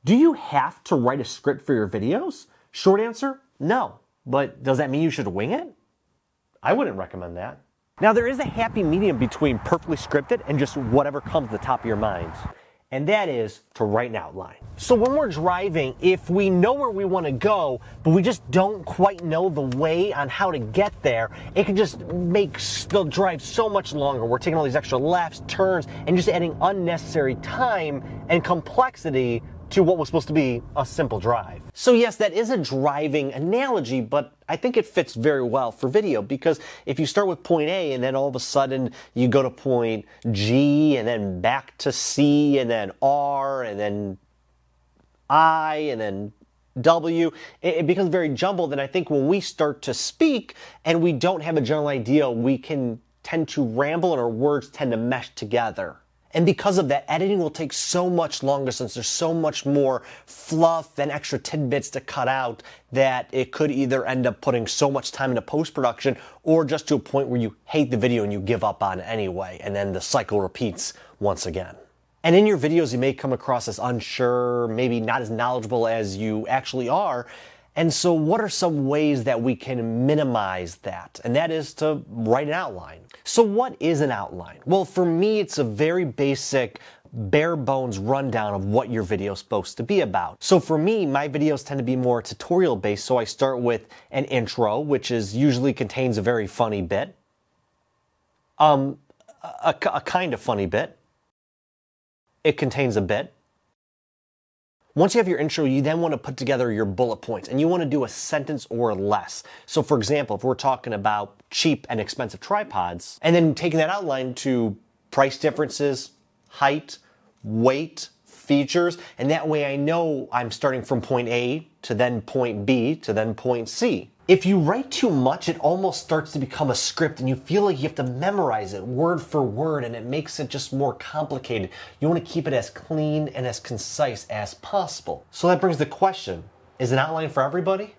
Do you have to write a script for your videos? Short answer, no. But does that mean you should wing it? I wouldn't recommend that. Now, there is a happy medium between perfectly scripted and just whatever comes to the top of your mind. And that is to write an outline. So when we're driving, if we know where we want to go, but we just don't quite know the way on how to get there, it can just make the drive so much longer. We're taking all these extra lefts, turns, and just adding unnecessary time and complexity to what was supposed to be a simple drive. So yes, that is a driving analogy, but I think it fits very well for video, because if you start with point A and then all of a sudden you go to point G and then back to C and then R and then I and then W, it becomes very jumbled. And I think when we start to speak and we don't have a general idea, we can tend to ramble and our words tend to mesh together. And because of that, editing will take so much longer since there's so much more fluff and extra tidbits to cut out that it could either end up putting so much time into post-production or just to a point where you hate the video and you give up on it anyway, and then the cycle repeats once again. And in your videos, you may come across as unsure, maybe not as knowledgeable as you actually are. And so what are some ways that we can minimize that? And that is to write an outline. So what is an outline? Well, for me, it's a very basic, bare bones rundown of what your video is supposed to be about. So for me, my videos tend to be more tutorial based. So I start with an intro, which usually contains a very funny bit, a kind of funny bit. It contains a bit. Once you have your intro, you then want to put together your bullet points, and you want to do a sentence or less. So for example, if we're talking about cheap and expensive tripods, and then taking that outline to price differences, height, weight, features, and that way I know I'm starting from point A to then point B to then point C. If you write too much, it almost starts to become a script and you feel like you have to memorize it word for word, and it makes it just more complicated. You want to keep it as clean and as concise as possible. So that brings the question, is an outline for everybody?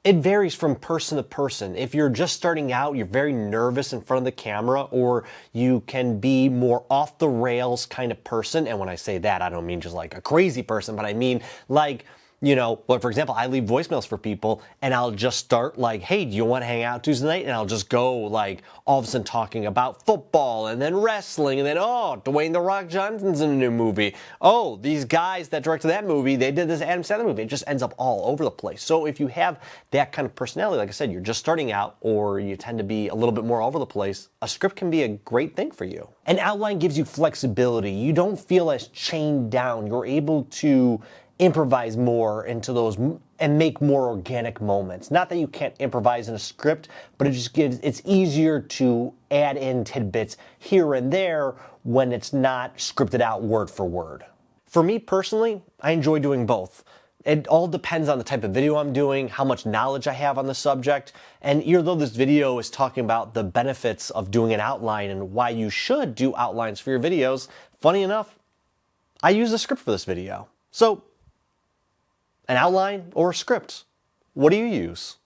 It varies from person to person. If you're just starting out, you're very nervous in front of the camera, or you can be more off the rails kind of person. And when I say that, I don't mean just like a crazy person, but I mean like, you know, well, for example, I leave voicemails for people and I'll just start like, hey, do you want to hang out Tuesday night? And I'll just go like all of a sudden talking about football and then wrestling and then, oh, Dwayne "The Rock" Johnson's in a new movie. Oh, these guys that directed that movie, they did this Adam Sandler movie. It just ends up all over the place. So if you have that kind of personality, like I said, you're just starting out or you tend to be a little bit more all over the place, a script can be a great thing for you. An outline gives you flexibility. You don't feel as chained down. You're able to improvise more into those and make more organic moments. Not that you can't improvise in a script, but it's easier to add in tidbits here and there when it's not scripted out word for word. For me personally, I enjoy doing both. It all depends on the type of video I'm doing, how much knowledge I have on the subject, and even though this video is talking about the benefits of doing an outline and why you should do outlines for your videos, funny enough, I use a script for this video. So, an outline or a script? What do you use?